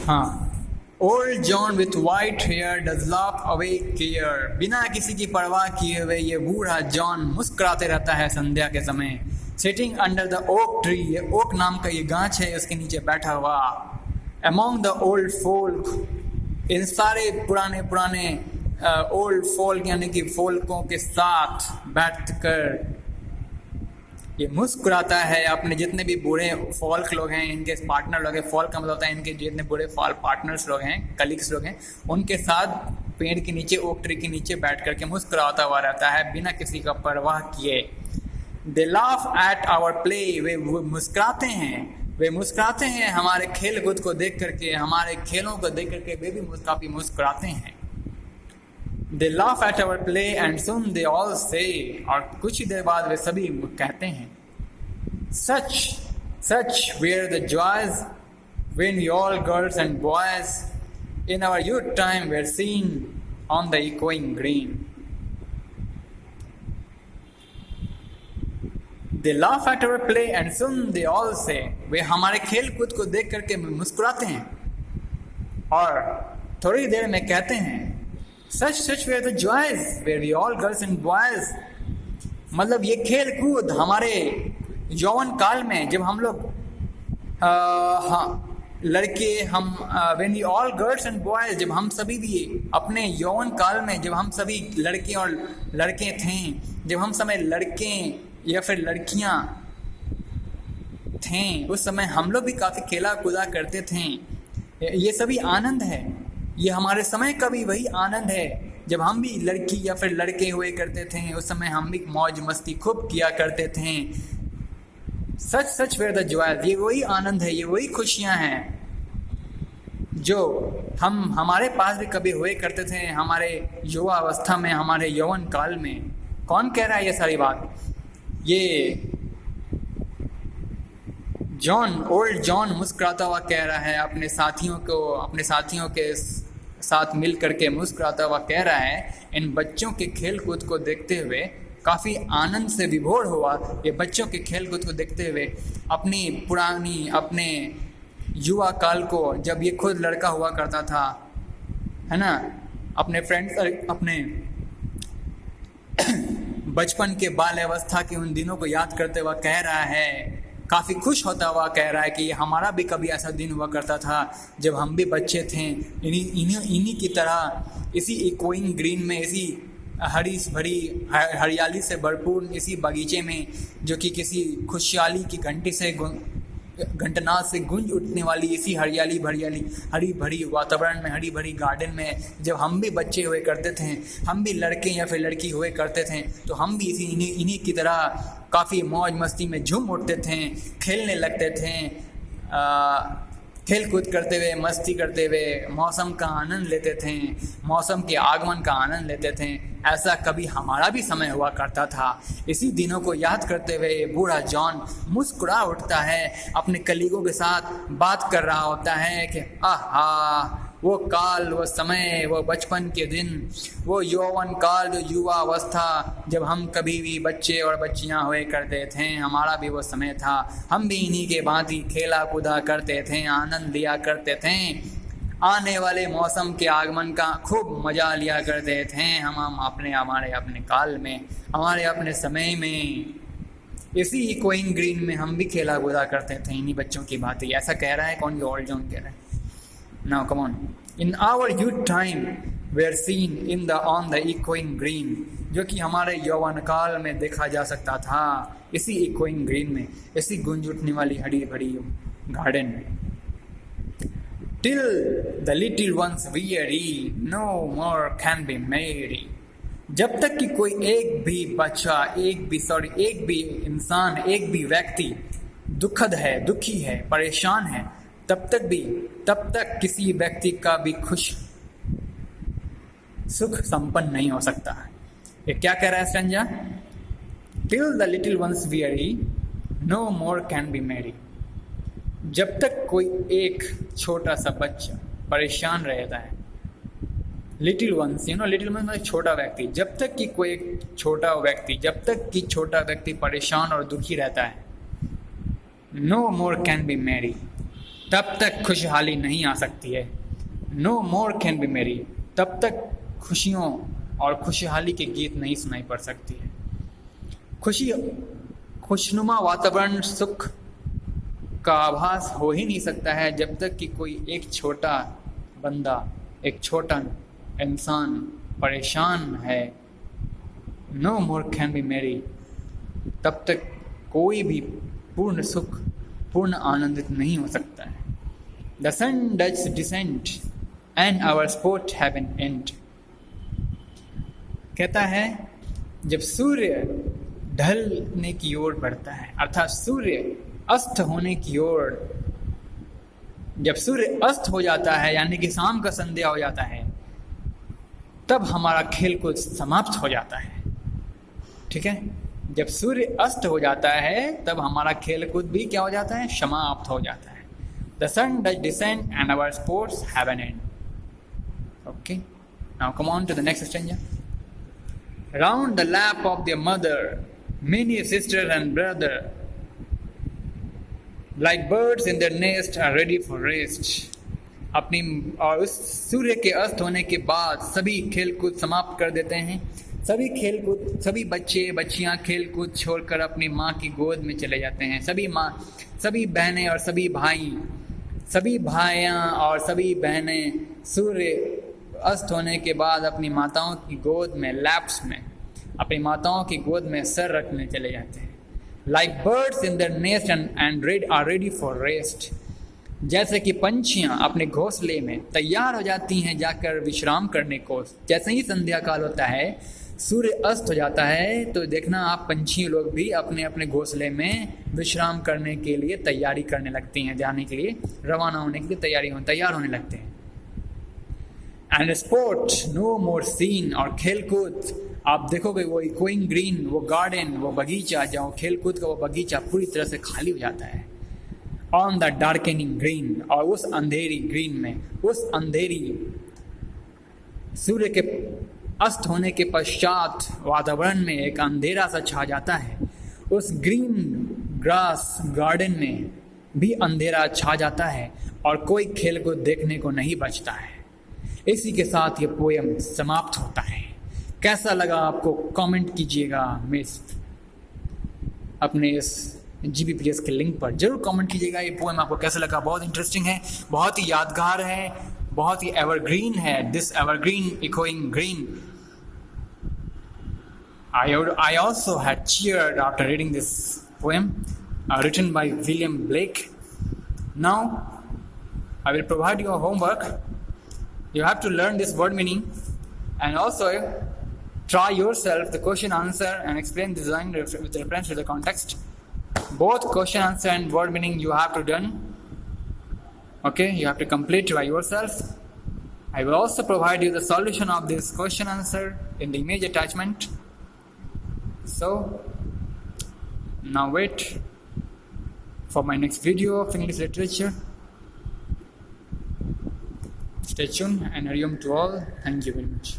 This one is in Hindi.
हाँ, old John with white hair does laugh away care. बिना किसी की परवाह किए हुए ये बूढ़ा जॉन मुस्कुराते रहता है संध्या के समय। Sitting under the oak tree, ये ओक नाम का ये गाछ है, उसके नीचे बैठा हुआ। अमॉन्ग द ओल्ड फोल्क, इन सारे पुराने पुराने ओल्ड फोल्क यानी कि फोल्कों के साथ बैठकर ये मुस्कुराता है। अपने जितने भी बूढ़े फॉल्क लोग हैं, इनके पार्टनर लोग हैं, फॉल्क का मतलब होता है इनके जितने बूढ़े फॉल पार्टनर्स लोग हैं, कलीग्स लोग हैं, उनके साथ पेड़ के नीचे, ओक ट्री के नीचे बैठ करके मुस्कुराता हुआ रहता है बिना किसी का परवाह किए। They laugh at our play, वे मुस्कुराते हैं हमारे खेल कूद को देख करके, हमारे खेलों को देख करके वे भी काफी मुस्कुराते हैं। They laugh at our play and soon they all say, और कुछ ही देर बाद वे सभी कहते हैं, such were the joys when we all girls and boys in our youth time were seen on the echoing green. They laugh at our play and soon they all say, वे हमारे खेल कूद को देख करके मुस्कुराते हैं और थोड़ी देर में कहते हैं, such were the joys where we all girls and boys, मतलब ये खेल कूद हमारे यौवन काल में जब हम लोग लड़के हम when we all girls and boys, जब हम सभी भी अपने यौवन काल में जब हम सभी लड़के और लड़के थे, जब हम समय लड़के या फिर लड़कियां थे, उस समय हम लोग भी काफी खेला कूदा करते थे। ये सभी आनंद है, ये हमारे समय का भी वही आनंद है जब हम भी लड़की या फिर लड़के हुए करते थे। उस समय हम भी मौज मस्ती खूब किया करते थे। सच वेयर द जॉयज, ये वही आनंद है, ये वही खुशियां हैं जो हमारे पास भी कभी हुए करते थे हमारे युवा अवस्था में, हमारे यौवन काल में। कौन कह रहा है ये सारी बात? ये ओल्ड जॉन मुस्कुराता हुआ कह रहा है, अपने साथियों के साथ मिल करके मुस्कुराता हुआ कह रहा है। इन बच्चों के खेल कूद को देखते हुए काफ़ी आनंद से विभोर हुआ। ये बच्चों के खेल कूद को देखते हुए अपने युवा काल को, जब ये खुद लड़का हुआ करता था, है ना, अपने फ्रेंड्स, अपने बचपन के बाल अवस्था के उन दिनों को याद करते हुआ कह रहा है, काफ़ी खुश होता हुआ कह रहा है कि हमारा भी कभी ऐसा दिन हुआ करता था जब हम भी बच्चे थे, इन्हीं की तरह इसी इकोइंग ग्रीन में, इसी हरी भरी हरियाली से भरपूर इसी बगीचे में, जो कि किसी खुशहाली की घंटनाद से गूंज उठने वाली इसी हरी भरी वातावरण में, हरी भरी गार्डन में जब हम भी बच्चे हुए करते थे, हम भी लड़के या फिर लड़की हुए करते थे, तो हम भी इन्हीं की तरह काफ़ी मौज मस्ती में झूम उठते थे, खेलने लगते थे, खेल कूद करते हुए, मस्ती करते हुए मौसम का आनंद लेते थे, मौसम के आगमन का आनंद लेते थे। ऐसा कभी हमारा भी समय हुआ करता था। इसी दिनों को याद करते हुए बूढ़ा जॉन मुस्कुरा उठता है, अपने कलीगों के साथ बात कर रहा होता है कि आहा, वो काल, वो समय, वो बचपन के दिन, वो यौवन काल, जो युवा अवस्था, जब हम कभी भी बच्चे और बच्चियां हुए करते थे, हमारा भी वो समय था। हम भी इन्हीं के भांति खेला कूदा करते थे, आनंद लिया करते थे, आने वाले मौसम के आगमन का खूब मजा लिया करते थे। हम हमारे काल में, हमारे अपने समय में, इसी इकोइंग ग्रीन में हम भी खेला कूदा करते थे इन्हीं बच्चों की भांति। ऐसा कह रहा है कौन? ओल्ड जॉन कह रहा है। Now come on. In our youth time were seen on the echoing green, जो कि हमारे यौवन काल में देखा जा सकता था इसी echoing green में, इसी गूंज उठने वाली हरी भरी गार्डन में। Till the little ones weary, no more can be merry. जब तक कि कोई एक भी बच्चा, एक भी इंसान, एक भी व्यक्ति दुखी है, परेशान है, तब तक किसी व्यक्ति का भी सुख संपन्न नहीं हो सकता है। ये क्या कह रहा है Sanjay? Till the little ones weary, no more can be merry. जब तक कोई एक छोटा सा बच्चा परेशान रहता है, लिटिल वंस, लिटिल वंस मतलब छोटा व्यक्ति, जब तक कि छोटा व्यक्ति परेशान और दुखी रहता है, no more can be merry, तब तक खुशहाली नहीं आ सकती है। नो मोर कैन बी मेरी, तब तक खुशियों और खुशहाली के गीत नहीं सुनाई पड़ सकती है। खुशनुमा वातावरण, सुख का आभास हो ही नहीं सकता है जब तक कि कोई एक छोटा बंदा, एक छोटा इंसान परेशान है। नो मोर कैन बी मेरी, तब तक कोई भी पूर्ण सुख, पूर्ण आनंदित नहीं हो सकता है। The sun does descend and our sport have an end. कहता है जब सूर्य ढलने की ओर बढ़ता है, अर्थात सूर्य अस्त होने की ओर, जब सूर्य अस्त हो जाता है यानी कि शाम का संध्या हो जाता है, तब हमारा खेल कूद समाप्त हो जाता है। ठीक है, जब सूर्य अस्त हो जाता है तब हमारा खेल कूद भी क्या हो जाता है, समाप्त हो जाता है। The sun does descend and our sports have an end. Okay, now come on to the next stranger. Round the lap of the mother many sisters and brother like birds in their nest are ready for rest। अपनी और उस सूर्य के अस्त होने के बाद सभी खेल कूद समाप्त कर देते हैं। सभी खेल कूद, सभी बच्चे बच्चियां खेल कूद छोड़कर अपनी माँ की गोद में चले जाते हैं। सभी बहनें और सभी भाइयां और सभी बहनें सूर्य अस्त होने के बाद अपनी माताओं की गोद में, लैप्स में, अपनी माताओं की गोद में सर रखने चले जाते हैं। Like birds in their nest and are ready for rest. जैसे कि पंछियां अपने घोंसले में तैयार हो जाती हैं जाकर विश्राम करने को। जैसे ही संध्या काल होता है, सूर्य अस्त हो जाता है, तो देखना आप पंछी लोग भी अपने अपने घोंसले में विश्राम करने के लिए तैयारी करने लगती हैं, जाने के लिए, रवाना होने के लिए तैयार होने लगते हैं। And sport no more seen, और खेल कूद आप देखोगे वो इकोइंग ग्रीन, वो गार्डन, वो बगीचा, जहाँ खेल कूद का वो बगीचा पूरी तरह से खाली हो जाता है। ऑन द डार्केनिंग ग्रीन, और उस अंधेरी ग्रीन में, उस अंधेरी सूर्य के अस्त होने के पश्चात वातावरण में एक अंधेरा सा छा जाता है। उस ग्रीन ग्रास गार्डन में भी अंधेरा छा जाता है और कोई खेल को देखने को नहीं बचता है। इसी के साथ ये पोएम समाप्त होता है। कैसा लगा आपको कमेंट कीजिएगा, मिस अपने इस GBPS के लिंक पर जरूर कमेंट कीजिएगा। ये पोएम आपको कैसा लगा? बहुत इंटरेस्टिंग है, बहुत ही यादगार है, बहुत ही एवरग्रीन है। This evergreen echoing green. I also had cheered after reading this poem written by William Blake. Now I will provide you a homework. You have to learn this word meaning and also try yourself the question answer and explain the design with reference to the context. Both question answer and word meaning you have to done. Okay, you have to complete by yourself. I will also provide you the solution of this question answer in the image attachment. So now wait for my next video of English literature. Stay tuned and Hariom to all. Thank you very much.